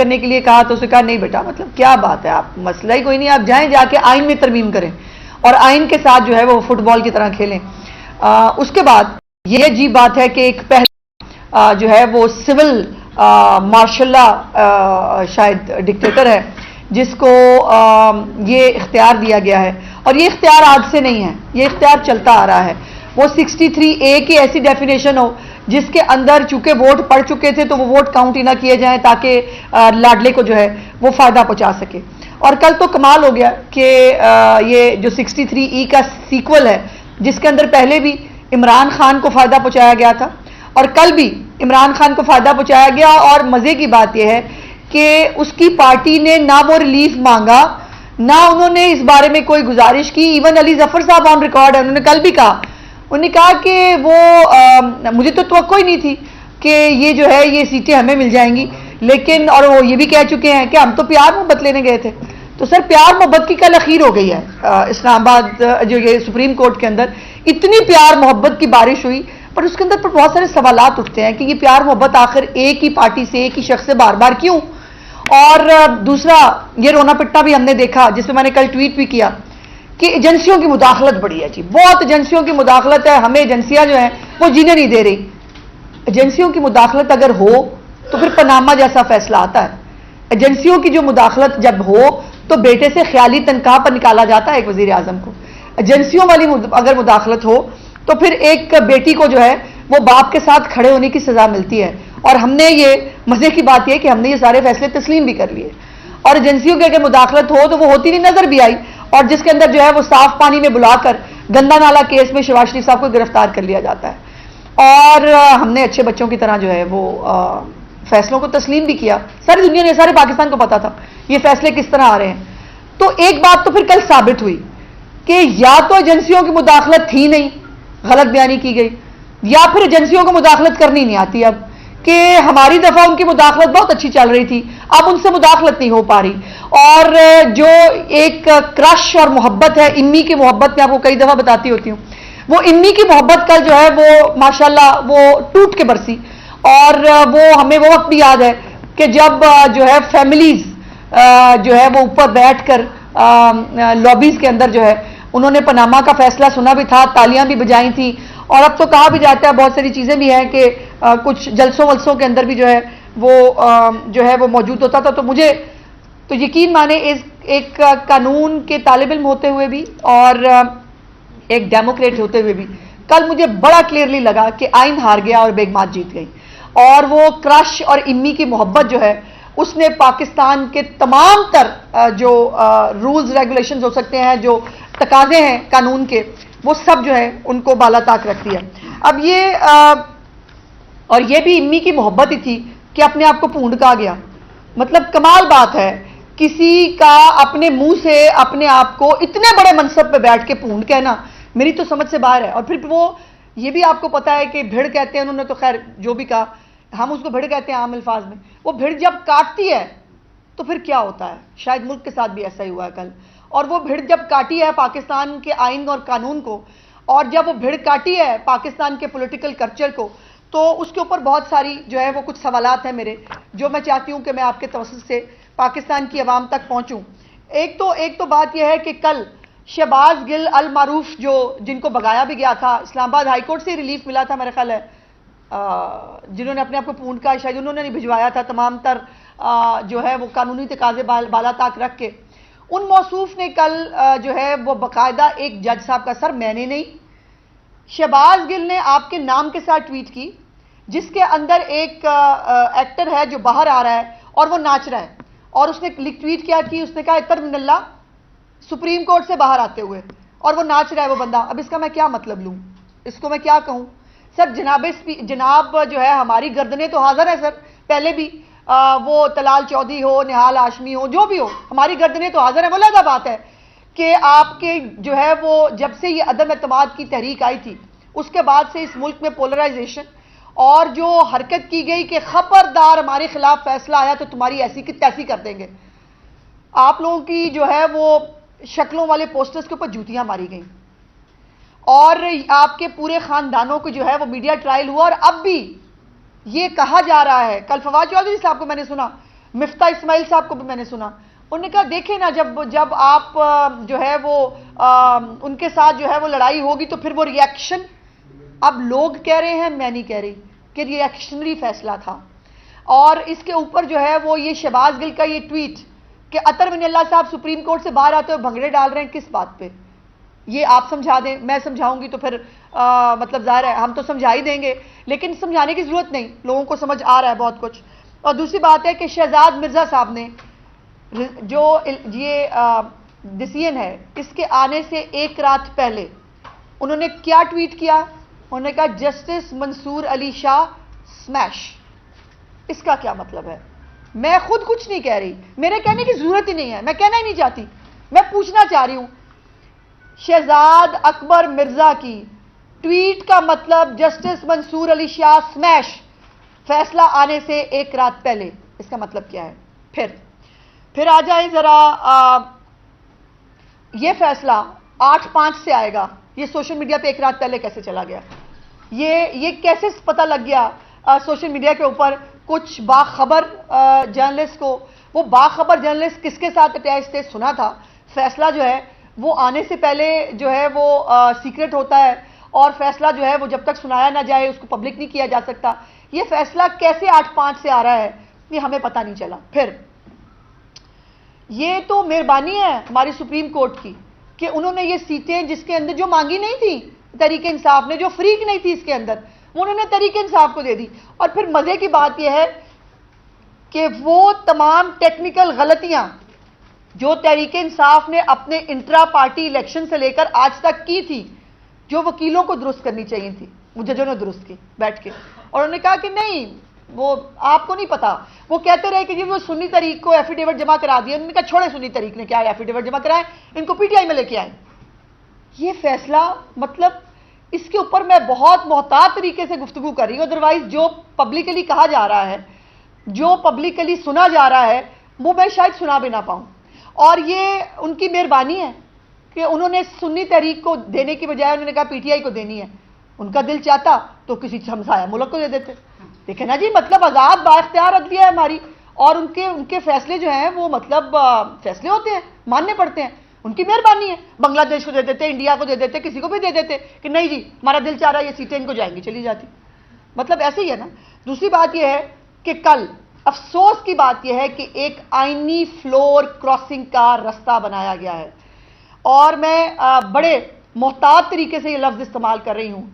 کرنے کے لیے کہا تو اسے کہا نہیں بیٹا مطلب کیا بات ہے، آپ مسئلہ ہی کوئی نہیں، آپ جائیں جا کے آئین میں ترمیم کریں اور آئین کے ساتھ جو ہے وہ فٹ بال کی طرح کھیلیں۔ اس کے بعد یہ عجیب بات ہے کہ ایک پہلا جو ہے وہ سول مارشل لا شاید ڈکٹیٹر ہے جس کو یہ اختیار دیا گیا ہے، اور یہ اختیار آج سے نہیں ہے، یہ اختیار چلتا آ رہا ہے۔ وہ 63A کی ایسی ڈیفینیشن ہو جس کے اندر چونکہ ووٹ پڑ چکے تھے تو وہ ووٹ کاؤنٹ ہی نہ کیے جائیں تاکہ لاڈلے کو جو ہے وہ فائدہ پہنچا سکے۔ اور کل تو کمال ہو گیا کہ یہ جو 63E کا سیکول ہے جس کے اندر پہلے بھی عمران خان کو فائدہ پہنچایا گیا تھا اور کل بھی عمران خان کو فائدہ پہنچایا گیا، اور مزے کی بات یہ ہے کہ اس کی پارٹی نے نہ وہ ریلیف مانگا نہ انہوں نے اس بارے میں کوئی گزارش کی۔ ایون علی ظفر صاحب آن ریکارڈ ہے، انہوں نے کل بھی کہا، انہوں نے کہا کہ وہ مجھے تو توقع ہی نہیں تھی کہ یہ جو ہے یہ سیٹیں ہمیں مل جائیں گی، لیکن اور وہ یہ بھی کہہ چکے ہیں کہ ہم تو پیار محبت لینے گئے تھے۔ تو سر پیار محبت کی کل اخیر ہو گئی ہے اسلام آباد جو یہ سپریم کورٹ کے اندر اتنی پیار محبت کی بارش ہوئی، پر اس کے اندر پر بہت سارے سوالات اٹھتے ہیں کہ یہ پیار محبت آخر ایک ہی پارٹی سے ایک ہی شخص سے بار بار کیوں؟ اور دوسرا یہ رونا پٹنا بھی ہم نے دیکھا جس میں میں نے کل ٹویٹ بھی کیا کہ ایجنسیوں کی مداخلت بڑی ہے جی، بہت ایجنسیوں کی مداخلت ہے، ہمیں ایجنسیاں جو ہیں وہ جینے نہیں دے رہی۔ ایجنسیوں کی مداخلت اگر ہو تو پھر پاناما جیسا فیصلہ آتا ہے۔ ایجنسیوں کی جو مداخلت جب ہو تو بیٹے سے خیالی تنخواہ پر نکالا جاتا ہے ایک وزیر اعظم کو۔ ایجنسیوں والی اگر مداخلت ہو تو پھر ایک بیٹی کو جو ہے وہ باپ کے ساتھ کھڑے ہونے کی سزا ملتی ہے، اور ہم نے یہ مزے کی بات یہ کہ ہم نے یہ سارے فیصلے تسلیم بھی کر لیے، اور ایجنسیوں کی اگر مداخلت ہو تو وہ ہوتی نہیں نظر بھی آئی، اور جس کے اندر جو ہے وہ صاف پانی میں بلا کر گندا نالا کیس میں شہباز شریف صاحب کو گرفتار کر لیا جاتا ہے، اور ہم نے اچھے بچوں کی طرح جو ہے وہ فیصلوں کو تسلیم بھی کیا۔ ساری دنیا نے، سارے پاکستان کو پتا تھا یہ فیصلے کس طرح آ رہے ہیں۔ تو ایک بات تو پھر کل ثابت ہوئی کہ یا تو ایجنسیوں کی مداخلت تھی نہیں، غلط بیانی کی گئی، یا پھر ایجنسیوں کو مداخلت کرنی نہیں آتی اب، کہ ہماری دفعہ ان کی مداخلت بہت اچھی چل رہی تھی، اب ان سے مداخلت نہیں ہو پا رہی، اور جو ایک کرش اور محبت ہے امی کی محبت، میں آپ کو کئی دفعہ بتاتی ہوتی ہوں، وہ امی کی محبت کل جو ہے وہ ماشاءاللہ وہ ٹوٹ کے برسی، اور وہ ہمیں وہ وقت بھی یاد ہے کہ جب جو ہے فیملیز جو ہے وہ اوپر بیٹھ کر لابیز کے اندر جو ہے انہوں نے پاناما کا فیصلہ سنا بھی تھا، تالیاں بھی بجائی تھیں، اور اب تو کہا بھی جاتا ہے بہت ساری چیزیں بھی ہیں کہ کچھ جلسوں ولسوں کے اندر بھی جو ہے وہ موجود ہوتا تھا۔ تو مجھے تو یقین مانے ایک قانون کے طالب علم ہوتے ہوئے بھی اور ایک ڈیموکریٹ ہوتے ہوئے بھی کل مجھے بڑا کلیئرلی لگا کہ آئین ہار گیا اور بیگمات جیت گئی، اور وہ کرش اور امی کی محبت جو ہے اس نے پاکستان کے تمام تر جو رولز ریگولیشنز ہو سکتے ہیں، جو تقاضے ہیں قانون کے، وہ سب جو ہے ان کو بالا طاق رکھ دیا۔ اب یہ بھی امی کی محبت ہی تھی کہ اپنے آپ کو پونڈ کہا گیا، مطلب کمال بات ہے کسی کا اپنے منہ سے اپنے آپ کو اتنے بڑے منصب پہ بیٹھ کے پونڈ کہنا میری تو سمجھ سے باہر ہے۔ اور پھر وہ یہ بھی آپ کو پتا ہے کہ بھیڑ کہتے ہیں، انہوں نے تو خیر جو بھی کہا، ہم اس کو بھیڑ کہتے ہیں عام الفاظ میں، وہ بھیڑ جب کاٹتی ہے تو پھر کیا ہوتا ہے، شاید ملک کے ساتھ بھی ایسا ہی ہوا ہے کل، اور وہ بھیڑ جب کاٹی ہے پاکستان کے آئین اور قانون کو، اور جب وہ بھیڑ کاٹی ہے پاکستان کے پولیٹیکل کلچر کو، تو اس کے اوپر بہت ساری جو ہے وہ کچھ سوالات ہیں میرے، جو میں چاہتی ہوں کہ میں آپ کے توسط سے پاکستان کی عوام تک پہنچوں۔ ایک تو بات یہ ہے کہ کل شہباز گل المعروف جن کو بگایا بھی گیا تھا، اسلام آباد ہائی کورٹ سے ریلیف ملا تھا میرا خیال ہے، جنہوں نے اپنے آپ کو پونڈ کا شاید انہوں نے نہیں بھجوایا تھا، تمام تر جو ہے وہ قانونی تقاضے بالا طاق رکھ کے، ان موصوف نے کل جو ہے وہ باقاعدہ ایک جج صاحب کا، سر میں نے نہیں، شہباز گل نے آپ کے نام کے ساتھ ٹویٹ کی جس کے اندر ایک ایکٹر ہے جو باہر آ رہا ہے اور وہ ناچ رہا ہے، اور اس نے ٹویٹ کیا کہ اس نے کہا اتر من اللہ سپریم کورٹ سے باہر آتے ہوئے، اور وہ ناچ رہا ہے وہ بندہ۔ اب اس کا میں کیا مطلب لوں، اس کو میں کیا کہوں؟ سر جناب جو ہے ہماری گردنیں تو حاضر ہیں سر، پہلے بھی وہ طلال چودھری ہو، نہال ہاشمی ہو، جو بھی ہو، ہماری گردنیں تو حاضر ہیں۔ وہ لگا بات ہے کہ آپ کے جو ہے وہ جب سے یہ عدم اعتماد کی تحریک آئی تھی اس کے بعد سے اس ملک میں پولرائزیشن اور جو حرکت کی گئی کہ خبردار ہمارے خلاف فیصلہ آیا تو تمہاری ایسی کی تیسی کر دیں گے، آپ لوگوں کی جو ہے وہ شکلوں والے پوسٹرز کے اوپر جوتیاں ماری گئیں، اور آپ کے پورے خاندانوں کو جو ہے وہ میڈیا ٹرائل ہوا، اور اب بھی یہ کہا جا رہا ہے، کل فواد چودھری صاحب کو میں نے سنا مفتاح اسماعیل صاحب کو بھی میں نے سنا، انہوں نے کہا دیکھیں نا جب آپ جو ہے وہ ان کے ساتھ جو ہے وہ لڑائی ہوگی تو پھر وہ ریئیکشن، اب لوگ کہہ رہے ہیں، میں نہیں کہہ رہی، کہ ریئیکشنری فیصلہ تھا. اور اس کے اوپر جو ہے وہ یہ شہباز گل کا یہ ٹویٹ کہ اطہر ونی اللہ صاحب سپریم کورٹ سے باہر آتے ہوئے بھنگڑے ڈال رہے ہیں، کس بات پہ؟ یہ آپ سمجھا دیں، میں سمجھاؤں گی تو پھر مطلب ظاہر ہے ہم تو سمجھا ہی دیں گے، لیکن سمجھانے کی ضرورت نہیں، لوگوں کو سمجھ آ رہا ہے بہت کچھ. اور دوسری بات ہے کہ شہزاد مرزا صاحب نے جو یہ ڈیسیژن ہے اس کے آنے سے ایک رات پہلے انہوں نے کیا ٹویٹ کیا؟ انہوں نے کہا جسٹس منصور علی شاہ سمیش. اس کا کیا مطلب ہے؟ میں خود کچھ نہیں کہہ رہی، میرے کہنے کی ضرورت ہی نہیں ہے، میں کہنا ہی نہیں چاہتی، میں پوچھنا چاہ رہی ہوں شہزاد اکبر مرزا کی ٹویٹ کا مطلب جسٹس منصور علی شاہ سمیش فیصلہ آنے سے ایک رات پہلے، اس کا مطلب کیا ہے؟ پھر آ جائیں ذرا، یہ فیصلہ 8/5 سے آئے گا، یہ سوشل میڈیا پہ ایک رات پہلے کیسے چلا گیا؟ یہ کیسے پتہ لگ گیا سوشل میڈیا کے اوپر کچھ باخبر جرنلسٹ کو؟ وہ باخبر جرنلسٹ کس کے ساتھ اٹیچ تھے؟ سنا تھا فیصلہ جو ہے وہ آنے سے پہلے جو ہے وہ سیکرٹ ہوتا ہے، اور فیصلہ جو ہے وہ جب تک سنایا نہ جائے اس کو پبلک نہیں کیا جا سکتا. یہ فیصلہ کیسے 8/5 سے آ رہا ہے یہ ہمیں پتہ نہیں چلا. پھر یہ تو مہربانی ہے ہماری سپریم کورٹ کی کہ انہوں نے یہ سیٹیں جس کے اندر جو مانگی نہیں تھی تحریک انصاف نے، جو فریق نہیں تھی اس کے اندر، وہ انہوں نے تحریک انصاف کو دے دی. اور پھر مزے کی بات یہ ہے کہ وہ تمام ٹیکنیکل غلطیاں جو تحریک انصاف نے اپنے انٹرا پارٹی الیکشن سے لے کر آج تک کی تھی، جو وکیلوں کو درست کرنی چاہیے تھی، وہ ججوں نے درست کی بیٹھ کے. اور انہوں نے کہا کہ نہیں وہ آپ کو نہیں پتا، وہ کہتے رہے کہ جی وہ سنی تحریک کو ایفیڈیوٹ جمع کرا دیا. انہوں نے کہا چھوڑے سنی تحریک نے کیا ایفیڈیوٹ جمع کرائے، ان کو پی ٹی آئی میں لے کے آئیں. یہ فیصلہ مطلب اس کے اوپر میں بہت محتاط طریقے سے گفتگو کر رہی ہوں، ادروائز جو پبلکلی کہا جا رہا ہے، جو پبلکلی سنا جا رہا ہے، وہ میں شاید سنا بھی نہ پاؤں. اور یہ ان کی مہربانی ہے کہ انہوں نے سنی تحریک کو دینے کی بجائے انہوں نے کہا پی ٹی آئی کو دینی ہے. ان کا دل چاہتا تو کسی ہمسایہ ملک کو دے دیتے. دیکھیں نا جی، مطلب آزاد بااختیار عدلیہ ہے ہماری، اور ان کے فیصلے جو ہیں وہ مطلب فیصلے ہوتے ہیں، ماننے پڑتے ہیں. ان کی مہربانی ہے، بنگلہ دیش کو دے دیتے، انڈیا کو دے دیتے، کسی کو بھی دے دیتے کہ نہیں جی ہمارا دل چاہ رہا ہے یہ سیٹیں ان کو جائیں گی، چلی جاتی. مطلب ایسے ہی ہے نا. دوسری بات یہ ہے کہ کل افسوس کی بات یہ ہے کہ ایک آئینی فلور کراسنگ کا رستہ بنایا گیا ہے، اور میں بڑے محتاط طریقے سے یہ لفظ استعمال کر رہی ہوں.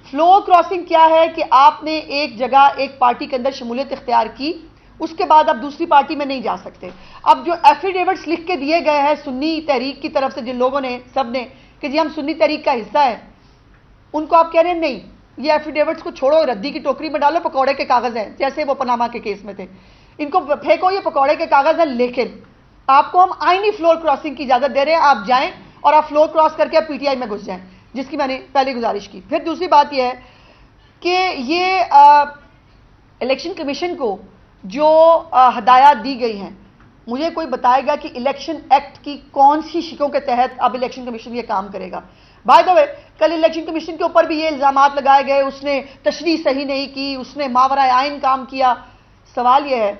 فلور کراسنگ کیا ہے کہ آپ نے ایک جگہ ایک پارٹی کے اندر شمولیت اختیار کی، اس کے بعد اب دوسری پارٹی میں نہیں جا سکتے. اب جو ایفیڈیوٹس لکھ کے دیے گئے ہیں سنی تحریک کی طرف سے جن لوگوں نے سب نے کہ جی ہم سنی تحریک کا حصہ ہیں، ان کو آپ کہہ رہے ہیں نہیں یہ ایفیڈیوٹس کو چھوڑو، ردی کی ٹوکری میں ڈالو، پکوڑے کے کاغذ ہیں، جیسے وہ پاناما کے کیس میں تھے، ان کو پھینکو، یہ پکوڑے کے کاغذ ہیں. لیکن آپ کو ہم آئینی فلور کراسنگ کی اجازت دے رہے ہیں، آپ جائیں اور آپ فلور کراس کر کے آپ پی ٹی آئی میں گھس جائیں، جس کی میں نے پہلے گزارش کی. پھر دوسری بات یہ ہے کہ یہ الیکشن کمیشن کو جو ہدایات دی گئی ہیں، مجھے کوئی بتائے گا کہ الیکشن ایکٹ کی کون سی شکوں کے تحت اب الیکشن کمیشن یہ کام کرے گا؟ بائی دا وے کل الیکشن کمیشن کے اوپر بھی یہ الزامات لگائے گئے، اس نے تشریح صحیح نہیں کی، اس نے ماورائے آئین کام کیا. سوال یہ ہے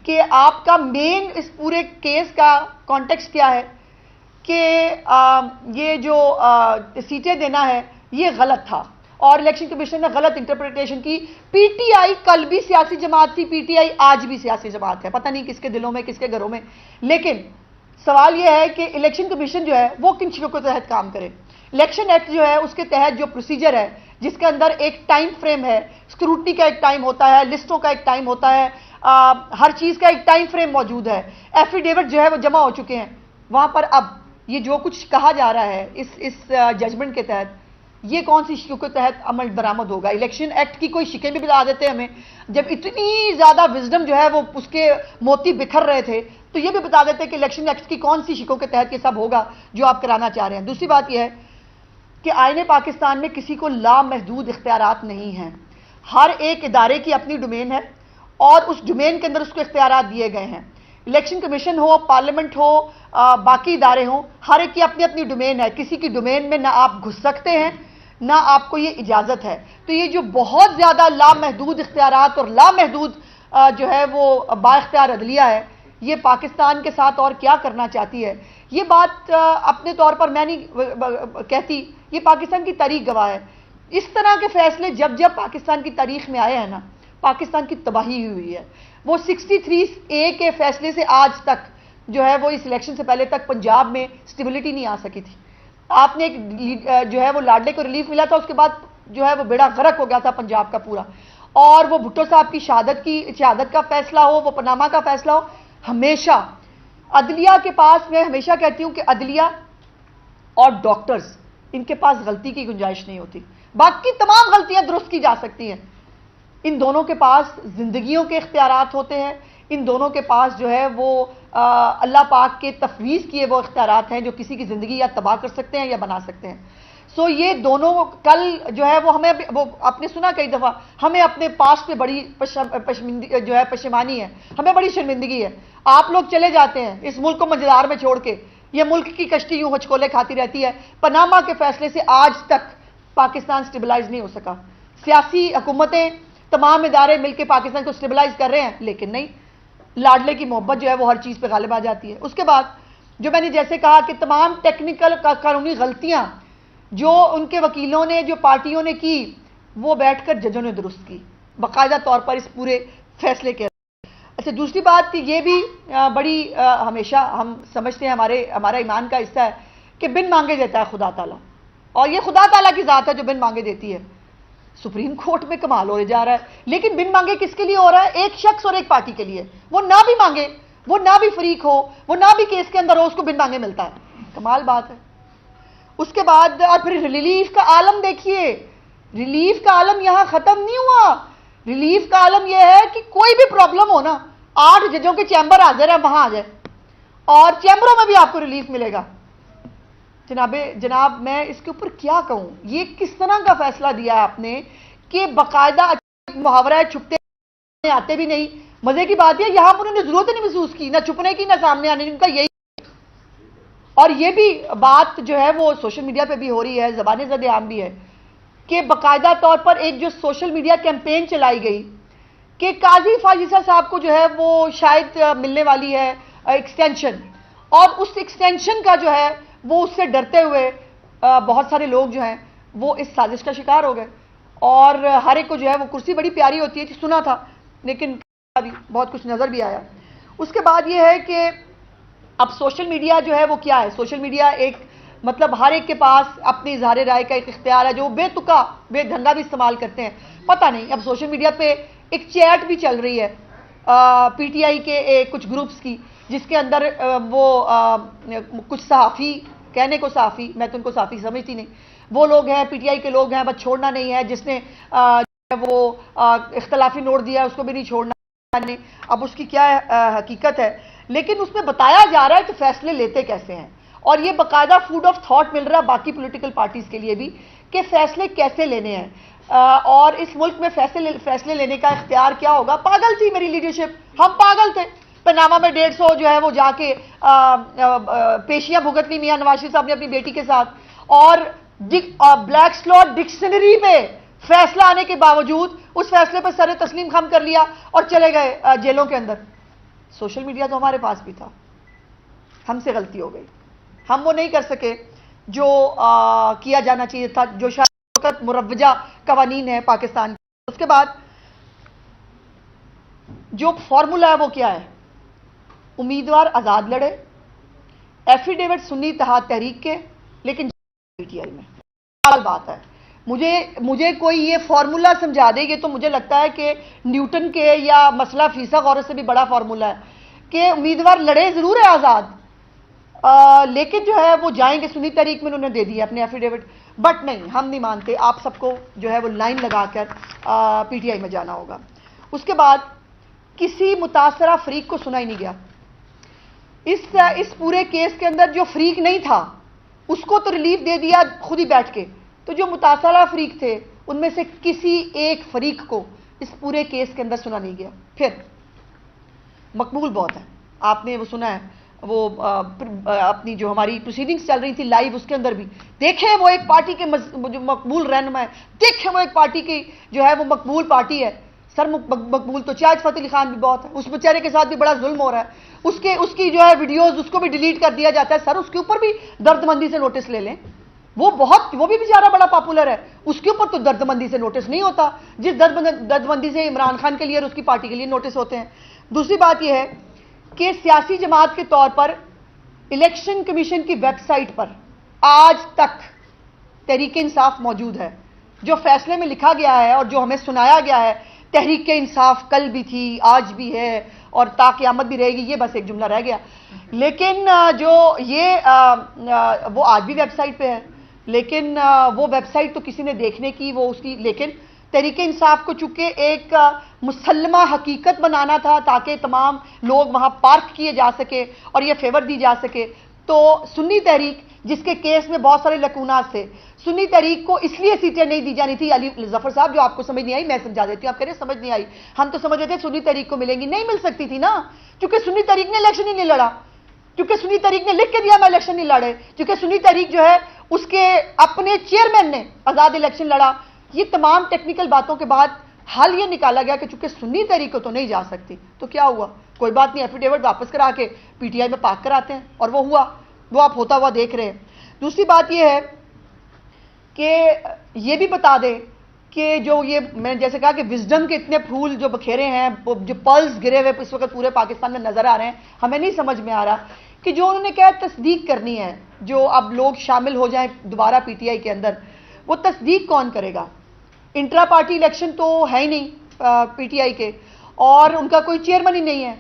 کہ آپ کا مین اس پورے کیس کا کانٹیکسٹ کیا ہے کہ یہ جو سیٹیں دینا ہے یہ غلط تھا اور الیکشن کمیشن نے غلط انٹرپریٹیشن کی. پی ٹی آئی کل بھی سیاسی جماعت تھی، پی ٹی آئی آج بھی سیاسی جماعت ہے، پتہ نہیں کس کے دلوں میں کس کے گھروں میں. لیکن سوال یہ ہے کہ الیکشن کمیشن جو ہے وہ کن چیزوں کے تحت کام کرے. الیکشن ایکٹ جو ہے اس کے تحت جو پروسیجر ہے جس کے اندر ایک ٹائم فریم ہے، اسکروٹنی کا ایک ٹائم ہوتا ہے، لسٹوں کا ایک ٹائم ہوتا ہے، ہر چیز کا ایک ٹائم فریم موجود ہے. ایفیڈیوٹ جو ہے وہ جمع ہو چکے ہیں وہاں پر. اب یہ جو کچھ کہا جا رہا ہے اس ججمنٹ کے تحت، یہ کون سی شکوں کے تحت عمل درآمد ہوگا؟ الیکشن ایکٹ کی کوئی شکیں بھی بتا دیتے ہیں ہمیں، جب اتنی زیادہ وزڈم جو ہے وہ اس کے موتی بکھر رہے تھے تو یہ بھی بتا دیتے ہیں کہ الیکشن ایکٹ کی کون سی شکوں کے تحت یہ سب ہوگا جو آپ کرانا چاہ رہے ہیں. دوسری بات یہ ہے کہ آئین پاکستان میں کسی کو لامحدود اختیارات نہیں ہیں. ہر ایک ادارے کی اپنی ڈومین ہے اور اس ڈومین کے اندر اس کو اختیارات دیے گئے ہیں. الیکشن کمیشن ہو، پارلیمنٹ ہو، باقی ادارے ہوں، ہر ایک کی اپنی اپنی ڈومین ہے. کسی کی ڈومین میں نہ آپ گھس سکتے ہیں نہ آپ کو یہ اجازت ہے. تو یہ جو بہت زیادہ لامحدود اختیارات اور لامحدود جو ہے وہ بااختیار عدلیہ ہے، یہ پاکستان کے ساتھ اور کیا کرنا چاہتی ہے، یہ بات اپنے طور پر میں نہیں کہتی، یہ پاکستان کی تاریخ گواہ ہے۔ اس طرح کے فیصلے جب جب پاکستان کی تاریخ میں آئے ہیں نا، پاکستان کی تباہی ہوئی ہے۔ وہ 63A کے فیصلے سے آج تک جو ہے وہ اس الیکشن سے پہلے تک پنجاب میں سٹیبلٹی نہیں آ سکی تھی۔ آپ نے ایک جو ہے وہ لاڈلے کو ریلیف ملا تھا، اس کے بعد جو ہے وہ بیڑا غرق ہو گیا تھا پنجاب کا پورا۔ اور وہ بھٹو صاحب کی شہادت کا فیصلہ ہو، وہ پاناما کا فیصلہ ہو، ہمیشہ عدلیہ کے پاس، میں ہمیشہ کہتی ہوں کہ عدلیہ اور ڈاکٹرز، ان کے پاس غلطی کی گنجائش نہیں ہوتی، باقی تمام غلطیاں درست کی جا سکتی ہیں۔ ان دونوں کے پاس زندگیوں کے اختیارات ہوتے ہیں، ان دونوں کے پاس جو ہے وہ اللہ پاک کے تفویض کیے وہ اختیارات ہیں جو کسی کی زندگی یا تباہ کر سکتے ہیں یا بنا سکتے ہیں۔ سو یہ دونوں کل جو ہے وہ ہمیں وہ آپ نے سنا کئی دفعہ، ہمیں اپنے پاس پہ بڑی جو ہے پشیمانی ہے، ہمیں بڑی شرمندگی ہے۔ آپ لوگ چلے جاتے ہیں اس ملک کو مجدار میں چھوڑ کے، یہ ملک کی کشتی یوں ہچکولے کھاتی رہتی ہے۔ پاناما کے فیصلے سے آج تک پاکستان سٹیبلائز نہیں ہو سکا۔ سیاسی حکومتیں، تمام ادارے مل کے پاکستان کو سٹیبلائز کر رہے ہیں، لیکن نہیں، لاڈلے کی محبت جو ہے وہ ہر چیز پہ غالب آ جاتی ہے۔ اس کے بعد جو میں نے جیسے کہا کہ تمام ٹیکنیکل قانونی غلطیاں جو ان کے وکیلوں نے، جو پارٹیوں نے کی، وہ بیٹھ کر ججوں نے درست کی باقاعدہ طور پر اس پورے فیصلے کے۔ اچھا، دوسری بات کہ یہ بھی بڑی ہمیشہ ہم سمجھتے ہیں، ہمارا ایمان کا حصہ ہے کہ بن مانگے دیتا ہے خدا تعالیٰ، اور یہ خدا تعالیٰ کی ذات ہے جو بن مانگے دیتی ہے۔ سپریم کورٹ میں کمال ہونے جا رہا ہے، لیکن بن مانگے کس کے لیے ہو رہا ہے؟ ایک شخص اور ایک پارٹی کے لیے۔ وہ نہ بھی مانگے، وہ نہ بھی فریق ہو، وہ نہ بھی کیس کے اندر ہو، اس کو بن مانگے ملتا ہے۔ کمال بات ہے۔ اس کے بعد اور پھر ریلیف کا عالم دیکھیے، ریلیف کا عالم یہاں ختم نہیں ہوا۔ ریلیف کا عالم یہ ہے کہ کوئی بھی پرابلم ہو نا، 8 ججوں کے چیمبر حاضر ہے، وہاں آ جائے اور چیمبروں میں بھی آپ کو ریلیف ملے گا۔ جناب میں اس کے اوپر کیا کہوں، یہ کس طرح کا فیصلہ دیا ہے آپ نے کہ باقاعدہ محاورہ ہے، چھپتے آتے بھی نہیں۔ مزے کی بات ہے یہاں پر انہوں نے ضرورت نہیں محسوس کی، نہ چھپنے کی نہ سامنے آنے کی، ان کا یہی۔ اور یہ بھی بات جو ہے وہ سوشل میڈیا پہ بھی ہو رہی ہے، زبان زد عام بھی ہے کہ باقاعدہ طور پر ایک جو سوشل میڈیا کیمپین چلائی گئی کہ قاضی فاضلہ صاحب کو جو ہے وہ شاید ملنے والی ہے ایکسٹینشن، اور اس ایکسٹینشن کا جو ہے وہ اس سے ڈرتے ہوئے بہت سارے لوگ جو ہیں وہ اس سازش کا شکار ہو گئے، اور ہر ایک کو جو ہے وہ کرسی بڑی پیاری ہوتی ہے، سنا تھا لیکن بہت کچھ نظر بھی آیا۔ اس کے بعد یہ ہے کہ اب سوشل میڈیا جو ہے وہ کیا ہے؟ سوشل میڈیا ایک مطلب ہر ایک کے پاس اپنی اظہار رائے کا ایک اختیار ہے، جو بے تکا بے دھندا بھی استعمال کرتے ہیں۔ پتہ نہیں اب سوشل میڈیا پہ ایک چیٹ بھی چل رہی ہے پی ٹی آئی کے کچھ گروپس کی، جس کے اندر وہ کچھ صحافی، کہنے کو صحافی، میں تو ان کو صحافی سمجھتی نہیں، وہ لوگ ہیں پی ٹی آئی کے لوگ ہیں، بس چھوڑنا نہیں ہے، جس نے وہ اختلافی نوٹ دیا ہے اس کو بھی نہیں چھوڑنا ہے۔ اب اس کی کیا حقیقت ہے، لیکن اس میں بتایا جا رہا ہے کہ فیصلے لیتے کیسے ہیں، اور یہ باقاعدہ فوڈ آف تھاٹ مل رہا ہے باقی پولیٹیکل پارٹیز کے لیے بھی کہ فیصلے کیسے لینے ہیں، اور اس ملک میں فیصلے لینے کا اختیار کیا ہوگا۔ پاگل تھی میری لیڈرشپ، ہم پاگل تھے۔ پاناما میں 150 جو ہے وہ جا کے پیشیاں بھگت لی میاں نواز شریف صاحب نے اپنی بیٹی کے ساتھ، اور بلیک سلاٹ ڈکشنری پہ فیصلہ آنے کے باوجود اس فیصلے پر سر تسلیم خم کر لیا اور چلے گئے جیلوں کے اندر۔ سوشل میڈیا تو ہمارے پاس بھی تھا، ہم سے غلطی ہو گئی، ہم وہ نہیں کر سکے جو کیا جانا چاہیے تھا، جو شاید وقت مروجہ قوانین ہے پاکستان کے۔ اس کے بعد جو فارمولا ہے وہ کیا ہے؟ امیدوار آزاد لڑے، ایفیڈیوٹ سنی اتحاد تحریک کے، لیکن پی ٹی آئی میں بات ہے۔ مجھے کوئی یہ فارمولا سمجھا دے، یہ تو مجھے لگتا ہے کہ نیوٹن کے یا مسئلہ فیصد غورت سے بھی بڑا فارمولا ہے کہ امیدوار لڑے ضرور ہے آزاد، لیکن جو ہے وہ جائیں گے سنی تحریک میں، انہوں نے دے دی اپنے ایفیڈیوٹ، بٹ نہیں، ہم نہیں مانتے، آپ سب کو جو ہے وہ لائن لگا کر پی ٹی آئی میں جانا ہوگا۔ اس کے بعد کسی متاثرہ فریق کو سنا ہی نہیں گیا اس پورے کیس کے اندر۔ جو فریق نہیں تھا اس کو تو ریلیف دے دیا خود ہی بیٹھ کے، تو جو متاثرہ فریق تھے ان میں سے کسی ایک فریق کو اس پورے کیس کے اندر سنا نہیں گیا۔ پھر مقبول بہت ہے، آپ نے وہ سنا ہے، وہ اپنی جو ہماری پروسیڈنگز چل رہی تھی لائیو، اس کے اندر بھی دیکھیں وہ ایک پارٹی کے جو مقبول رہنما ہے، دیکھیں وہ ایک پارٹی کی جو ہے وہ مقبول پارٹی ہے، سر مقبول تو چاہت فتح علی خان بھی بہت ہے، اس بیچارے کے ساتھ بھی بڑا ظلم ہو رہا ہے، اس کی جو ہے ویڈیوز اس کو بھی ڈیلیٹ کر دیا جاتا ہے. سر اس کے اوپر بھی درد مندی سے نوٹس لے لیں، وہ بھی بیچارہ بڑا پاپولر ہے، اس کے اوپر تو درد مندی سے نوٹس نہیں ہوتا جس درد مندی سے عمران خان کے لیے اور اس کی پارٹی کے لیے نوٹس ہوتے ہیں. دوسری بات یہ ہے کہ سیاسی جماعت کے طور پر الیکشن کمیشن کی ویب سائٹ پر آج تک تحریک انصاف موجود ہے. جو فیصلے میں لکھا گیا ہے اور جو ہمیں سنایا گیا ہے، تحریک انصاف کل بھی تھی، آج بھی ہے اور تا قیامت بھی رہے گی، یہ بس ایک جملہ رہ گیا. لیکن جو یہ وہ آج بھی ویب سائٹ پہ ہے، لیکن وہ ویب سائٹ تو کسی نے دیکھنے کی لیکن تحریک انصاف کو چونکہ ایک مسلمہ حقیقت بنانا تھا تاکہ تمام لوگ وہاں پارک کیے جا سکے اور یہ فیور دی جا سکے، تو سنی تحریک جس کے کیس میں بہت سارے لکونات تھے، سنی تحریک کو اس لیے سیٹیں نہیں دی جانی تھی. علی ظفر صاحب جو آپ کو سمجھ نہیں آئی میں سمجھا دیتی ہوں، آپ کہہ رہے ہیں سمجھ نہیں آئی، ہم تو سمجھ رہے تھے سنی تحریک کو ملیں گی، نہیں مل سکتی تھی نا، کیونکہ سنی تحریک نے الیکشن ہی نہیں لڑا، کیونکہ سنی تحریک نے لکھ کے دیا میں الیکشن نہیں لڑے، کیونکہ سنی تحریک جو ہے اس کے اپنے چیئرمین نے آزاد الیکشن لڑا. یہ تمام ٹیکنیکل باتوں کے بعد حل یہ نکالا گیا کہ چونکہ سنی تحریک کو تو نہیں جا سکتی تو کیا ہوا، کوئی بات نہیں، ایفیڈیوٹ واپس کرا کے پی ٹی آئی میں پاک کراتے ہیں، اور وہ ہوا، وہ آپ ہوتا ہوا دیکھ رہے ہیں. دوسری بات یہ ہے کہ یہ بھی بتا دیں کہ جو یہ میں نے جیسے کہا کہ وزڈم کے اتنے پھول جو بکھیرے ہیں، جو پلس گرے ہوئے اس وقت پورے پاکستان میں نظر آ رہے ہیں، ہمیں نہیں سمجھ میں آ رہا کہ جو انہوں نے کہا تصدیق کرنی ہے، جو اب لوگ شامل ہو جائیں دوبارہ پی ٹی آئی کے اندر، وہ تصدیق کون کرے گا؟ انٹرا پارٹی الیکشن تو ہے ہی نہیں پی ٹی آئی کے، اور ان کا کوئی چیئرمین ہی نہیں ہے،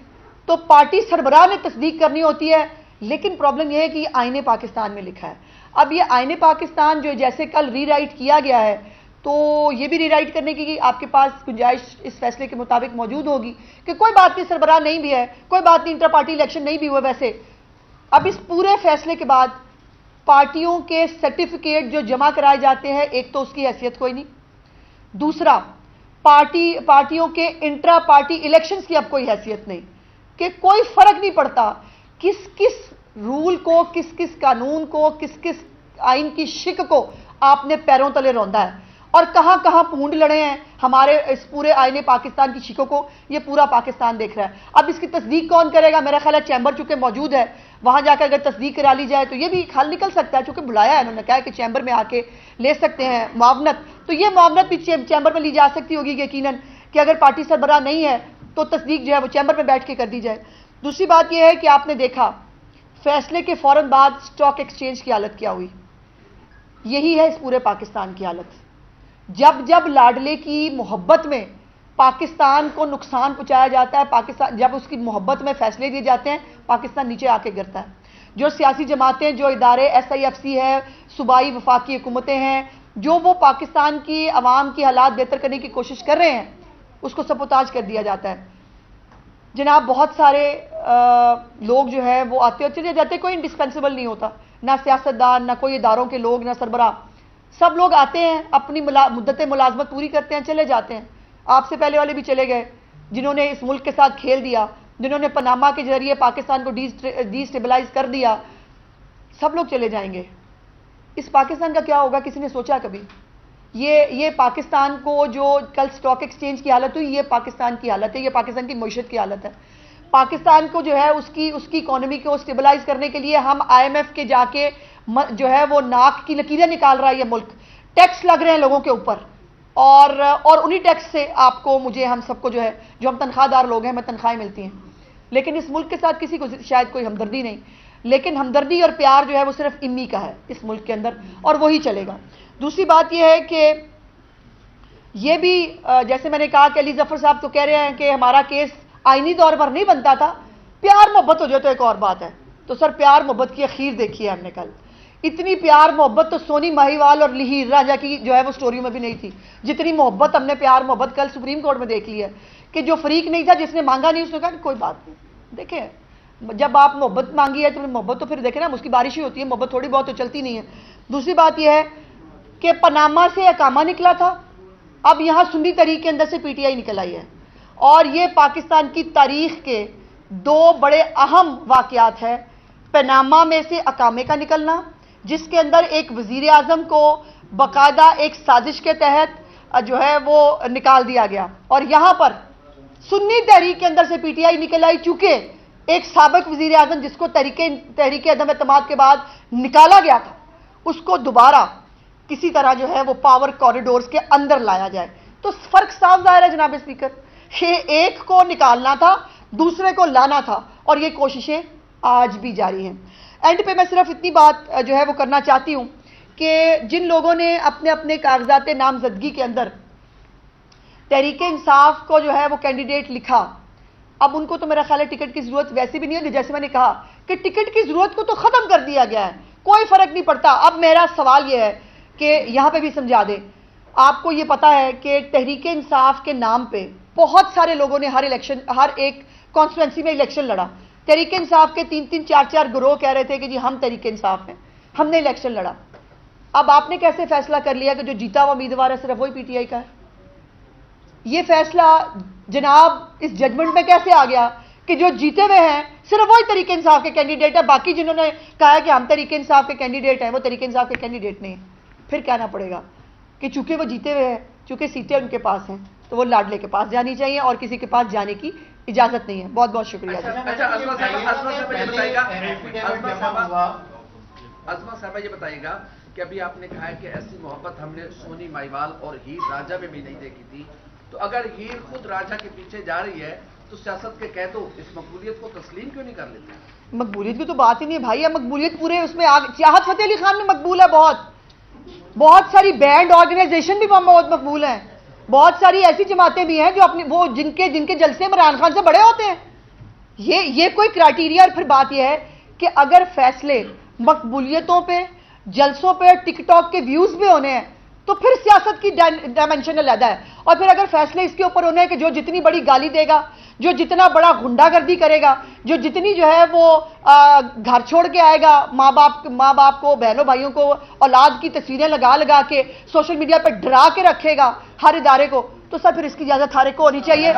تو پارٹی سربراہ نے تصدیق کرنی ہوتی ہے. لیکن پرابلم یہ ہے کہ یہ آئین پاکستان میں لکھا ہے. اب یہ آئین پاکستان جو جیسے کل ری رائٹ کیا گیا ہے، تو یہ بھی ری رائٹ کرنے کی آپ کے پاس گنجائش اس فیصلے کے مطابق موجود ہوگی کہ کوئی بات نہیں، سربراہ نہیں بھی ہے، کوئی بات نہیں، انٹر پارٹی الیکشن نہیں بھی ہوا. ویسے اب اس پورے فیصلے کے بعد پارٹیوں کے سرٹیفکیٹ جو جمع کرائے جاتے ہیں، ایک تو اس کی حیثیت کوئی نہیں، دوسرا پارٹیوں کے انٹرا پارٹی الیکشنز کی اب کوئی حیثیت نہیں، کہ کوئی فرق نہیں پڑتا کس کس رول کو، کس کس قانون کو، کس کس آئین کی شک کو آپ نے پیروں تلے روندا ہے اور کہاں کہاں پونڈ لڑے ہیں ہمارے اس پورے آئین پاکستان کی شکوں کو، یہ پورا پاکستان دیکھ رہا ہے. اب اس کی تصدیق کون کرے گا؟ میرا خیال ہے چیمبر چونکہ موجود ہے، وہاں جا کر اگر تصدیق کرا لی جائے تو یہ بھی حل نکل سکتا ہے، چونکہ بلایا ہے، انہوں نے کہا کہ چیمبر میں آ کے لے سکتے ہیں معاونت، تو یہ معاونت بھی چیمبر میں لی جا سکتی ہوگی یقیناً کہ اگر پارٹی سربراہ نہیں ہے تو تصدیق جو ہے وہ چیمبر میں بیٹھ کے کر دی جائے. دوسری بات یہ ہے کہ آپ نے دیکھا فیصلے کے فوراً بعد اسٹاک ایکسچینج کی حالت کیا ہوئی، یہی ہے اس پورے پاکستان کی حالت. جب لاڈلے کی محبت میں پاکستان کو نقصان پہنچایا جاتا ہے، پاکستان جب اس کی محبت میں فیصلے دیے جاتے ہیں، پاکستان نیچے آ کے گرتا ہے. جو سیاسی جماعتیں، جو ادارے ایس آئی ایف سی ہے، صوبائی وفاقی حکومتیں ہیں، جو وہ پاکستان کی عوام کی حالات بہتر کرنے کی کوشش کر رہے ہیں، اس کو سبوتاژ کر دیا جاتا ہے. جناب بہت سارے لوگ جو ہے وہ آتے اور چلے جاتے، کوئی انڈسپینسیبل نہیں ہوتا، نہ سیاستدان، نہ کوئی اداروں کے لوگ، نہ سربراہ، سب لوگ آتے ہیں، اپنی مدت ملازمت پوری کرتے ہیں، چلے جاتے ہیں. آپ سے پہلے والے بھی چلے گئے جنہوں نے اس ملک کے ساتھ کھیل دیا، جنہوں نے پاناما کے ذریعے پاکستان کو ڈی اسٹیبلائز کر دیا، سب لوگ چلے جائیں گے. اس پاکستان کا کیا ہوگا؟ کسی نے سوچا کبھی؟ یہ پاکستان کو جو کل سٹاک ایکسچینج کی حالت ہوئی، یہ پاکستان کی حالت ہے، یہ پاکستان کی معیشت کی حالت ہے. پاکستان کو جو ہے اس کی اکانومی کو اسٹیبلائز کرنے کے لیے ہم آئی ایم ایف کے جا کے جو ہے وہ ناک کی لکیریں نکال رہا ہے یہ ملک. ٹیکس لگ رہے ہیں لوگوں کے اوپر، اور انہی ٹیکس سے آپ کو، مجھے، ہم سب کو جو ہے، جو ہم تنخواہ دار لوگ ہیں، ہمیں تنخواہیں ملتی ہیں، لیکن اس ملک کے ساتھ کسی کو شاید کوئی ہمدردی نہیں. لیکن ہمدردی اور پیار جو ہے وہ صرف امی کا ہے اس ملک کے اندر، اور وہی چلے گا. دوسری بات یہ ہے کہ یہ بھی جیسے میں نے کہا کہ علی ظفر صاحب تو کہہ رہے ہیں کہ ہمارا کیس آئینی طور پر نہیں بنتا تھا، پیار محبت ہو جائے تو ایک اور بات ہے. تو سر پیار محبت کی اخیر دیکھی ہے ہم نے کل. اتنی پیار محبت تو سونی ماہیوال اور لہیر راجہ کی جو ہے وہ سٹوریوں میں بھی نہیں تھی، جتنی محبت ہم نے پیار محبت کل سپریم کورٹ میں دیکھ لی ہے کہ جو فریق نہیں تھا، جس نے مانگا نہیں، اس نے کہا کہ کوئی بات نہیں. دیکھیں جب آپ محبت مانگی ہے تو محبت تو پھر دیکھیں نا، اس کی بارش ہی ہوتی ہے، محبت تھوڑی بہت تو چلتی نہیں ہے. دوسری بات یہ ہے کہ پاناما سے اقامہ نکلا تھا، اب یہاں سنی تحریک کے اندر سے پی ٹی آئی نکل آئی ہے، اور یہ پاکستان کی تاریخ کے دو بڑے اہم واقعات ہیں. پاناما میں سے اقامے کا نکلنا، جس کے اندر ایک وزیر اعظم کو باقاعدہ ایک سازش کے تحت جو ہے وہ نکال دیا گیا. اور یہاں پر سنی تحریک کے اندر سے پی ٹی آئی نکل آئی, چونکہ ایک سابق وزیر اعظم جس کو تحریک عدم اعتماد کے بعد نکالا گیا تھا, اس کو دوبارہ کسی طرح جو ہے وہ پاور کوریڈورز کے اندر لایا جائے. تو فرق صاف ظاہر ہے جناب اسپیکر, یہ ایک کو نکالنا تھا, دوسرے کو لانا تھا, اور یہ کوششیں آج بھی جاری ہیں. اینڈ پہ میں صرف اتنی بات جو ہے وہ کرنا چاہتی ہوں کہ جن لوگوں نے اپنے اپنے کاغذات نامزدگی کے اندر تحریک انصاف کو جو ہے وہ کینڈیڈیٹ لکھا, اب ان کو تو میرا خیال ہے ٹکٹ کی ضرورت ویسی بھی نہیں ہے. جیسے میں نے کہا کہ ٹکٹ کی ضرورت کو تو ختم کر دیا گیا ہے, کوئی فرق نہیں پڑتا. اب میرا سوال یہ ہے کہ یہاں پہ بھی سمجھا دیں, آپ کو یہ پتا ہے کہ تحریک انصاف کے نام پہ بہت سارے لوگوں نے ہر ایک کانسٹیٹوئنسی میں الیکشن لڑا. تحریک انصاف کے 3-3 4-4 گروہ کہہ رہے تھے کہ جی ہم تحریک انصاف ہیں, ہم نے الیکشن لڑا. اب آپ نے کیسے فیصلہ کر لیا کہ جو جیتا ہوا امیدوار ہے صرف وہی پی ٹی آئی کا ہے؟ یہ فیصلہ جناب اس ججمنٹ میں کیسے آ گیا کہ جو جیتے ہوئے ہیں صرف وہی تحریک انصاف کے کینڈیڈیٹ ہے, باقی جنہوں نے کہا ہے کہ ہم تحریک انصاف کے کینڈیڈیٹ ہیں وہ تحریک انصاف کے کینڈیڈیٹ نہیں ہیں؟ پھر کہنا پڑے گا کہ چونکہ وہ جیتے ہوئے ہیں, چونکہ سیٹیں ان کے پاس ہیں, تو وہ لاڈلے کے پاس جانی چاہیے اور کسی کے پاس جانے کی اجازت نہیں ہے. بہت بہت شکریہ. عظمہ صاحبہ یہ بتائیے گا کہ ابھی آپ نے کہا ہے کہ ایسی محبت ہم نے سونی مائیوال اور ہیر راجہ میں بھی نہیں دیکھی تھی, تو اگر ہیر خود راجہ کے پیچھے جا رہی ہے تو سیاست کے قیدوں اس مقبولیت کو تسلیم کیوں نہیں کر لیتے؟ مقبولیت کی تو بات ہی نہیں بھائی, اب مقبولیت پورے اس میں چاہت فتح علی خان میں مقبول ہے, بہت ساری بینڈ آرگنائزیشن بھی بہت مقبول ہیں, بہت ساری ایسی جماعتیں بھی ہیں جو اپنی وہ جن کے جلسے عمران خان سے بڑے ہوتے ہیں. یہ کوئی کرائٹیریا. اور پھر بات یہ ہے کہ اگر فیصلے مقبولیتوں پہ, جلسوں پہ, ٹک ٹاک کے ویوز بھی ہونے ہیں تو پھر سیاست کی ڈائمنشن علیحدہ ہے. اور پھر اگر فیصلے اس کے اوپر ہونے ہیں کہ جو جتنی بڑی گالی دے گا, جو جتنا بڑا غنڈہ گردی کرے گا, جو جتنی جو ہے وہ گھر چھوڑ کے آئے گا ماں باپ کو, بہنوں بھائیوں کو, اولاد کی تصویریں لگا کے سوشل میڈیا پہ ڈرا کے رکھے گا ہر ادارے کو, تو سر پھر اس کی اجازت ہر ایک کو ہونی چاہیے.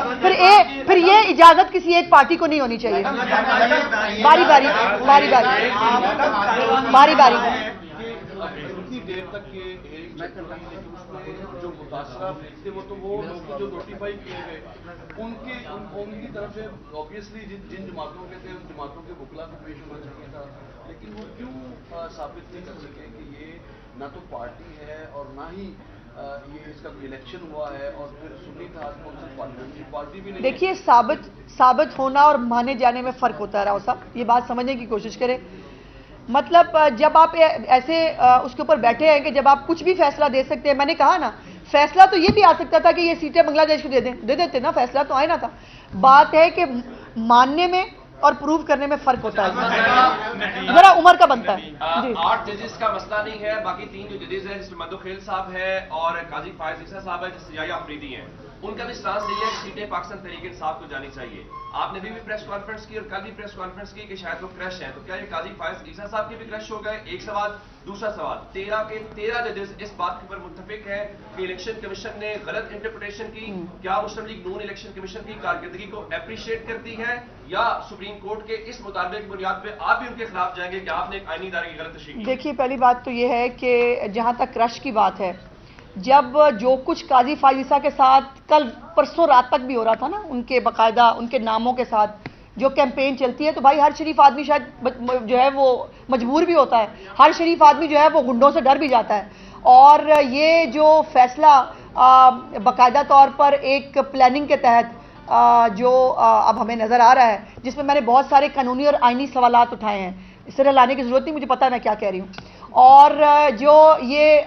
پھر یہ اجازت کسی ایک پارٹی کو نہیں ہونی چاہیے. باری باری اتنی دیر تک جو متاثرہ تھے وہ تو وہ جو نوٹیفائی کیے گئے ان کی طرف سے آبویسلی جن جماعتوں کے تھے ان جماعتوں کے وکلا کو پیش ہونا چاہیے تھا, لیکن وہ کیوں ثابت نہیں کر سکے کہ یہ نہ تو پارٹی ہے اور نہ ہی یہ اس کا الیکشن ہوا ہے اور پھر سنی تھا پارٹی بھی نہیں. دیکھیے ثابت ہونا اور مانے جانے میں فرق ہوتا ہے. راؤ صاحب یہ بات سمجھنے کی کوشش کریں. مطلب جب آپ ایسے اس کے اوپر بیٹھے ہیں کہ جب آپ کچھ بھی فیصلہ دے سکتے ہیں, میں نے کہا نا فیصلہ تو یہ بھی آ سکتا تھا کہ یہ سیٹیں بنگلہ دیش کو دے دیتے نا, فیصلہ تو آئے نہ تھا. بات ہے کہ ماننے میں اور پروو کرنے میں فرق ہوتا ہے, ذرا عمر کا بنتا ہے. 8 ججز کا مسئلہ نہیں ہے, باقی 3 جو ججز ہیں جس میں مدو خیل صاحب ہے اور قاضی فائز عیسیٰ صاحب ہے, جس یحییٰ آفریدی ہیں, ان کا بھی سٹانس یہی ہے کہ سیٹیں پاکستان تحریک انصاف کو جانی چاہیے. آپ نے بھی پریس کانفرنس کی اور کل بھی پریس کانفرنس کی کہ شاید وہ کرش ہیں, تو کیا یہ قاضی فائز عیسیٰ صاحب کے بھی کرش ہو گئے؟ ایک سوال. دوسرا سوال, 13 کے 13 ججز اس بات کے پر متفق ہیں کہ الیکشن کمیشن نے غلط انٹرپریٹیشن کی. کیا مسلم لیگ نون الیکشن کمیشن کی کارکردگی کو اپریشیٹ کرتی ہے, یا سپریم کورٹ کے اس مطالبے کی بنیاد پہ آپ بھی ان کے خلاف جائیں گے کہ آپ نے ایک آئینی ادارے کی غلط تشریح کی؟ دیکھیے پہلی بات تو یہ ہے کہ جہاں تک کرش کی بات ہے, جب جو کچھ قاضی فائز عیسیٰ کے ساتھ کل پرسوں رات تک بھی ہو رہا تھا نا, ان کے باقاعدہ ان کے ناموں کے ساتھ جو کیمپین چلتی ہے, تو بھائی ہر شریف آدمی شاید جو ہے وہ مجبور بھی ہوتا ہے, ہر شریف آدمی جو ہے وہ گنڈوں سے ڈر بھی جاتا ہے. اور یہ جو فیصلہ باقاعدہ طور پر ایک پلاننگ کے تحت جو اب ہمیں نظر آ رہا ہے, جس میں نے بہت سارے قانونی اور آئینی سوالات اٹھائے ہیں, اس طرح لانے کی ضرورت نہیں, مجھے پتہ ہے میں کیا کہہ رہی ہوں. اور جو یہ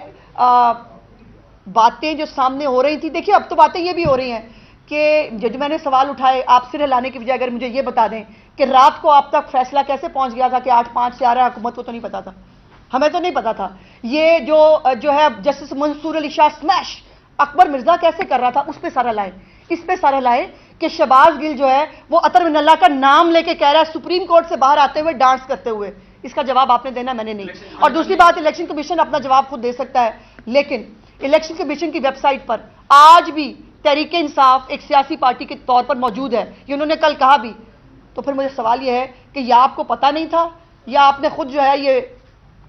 باتیں جو سامنے ہو رہی تھی, دیکھیے اب تو باتیں یہ بھی ہو رہی ہیں کہ جو میں نے سوال اٹھائے, آپ سر ہلانے کی بجائے اگر مجھے یہ بتا دیں کہ رات کو آپ تک فیصلہ کیسے پہنچ گیا تھا کہ 8-5 سے آ رہا ہے, حکومت کو تو نہیں پتا تھا, ہمیں تو نہیں پتا تھا. یہ جو ہے جسٹس منصور علی شاہ سمیش اکبر مرزا کیسے کر رہا تھا, اس پہ سارا لائے, اس پہ سارا لائے کہ شہباز گل جو ہے وہ اطہر من اللہ کا نام لے کے کہہ رہا ہے سپریم کورٹ سے باہر آتے ہوئے ڈانس کرتے ہوئے. اس کا جواب آپ نے دینا, میں نے نہیں. اور دوسری بات, الیکشن کمیشن اپنا جواب خود دے سکتا ہے, لیکن الیکشن کمیشن کی ویب سائٹ پر آج بھی تحریک انصاف ایک سیاسی پارٹی کے طور پر موجود ہے, یہ انہوں نے کل کہا بھی. تو پھر مجھے سوال یہ ہے کہ یا آپ کو پتہ نہیں تھا یا آپ نے خود جو ہے یہ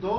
2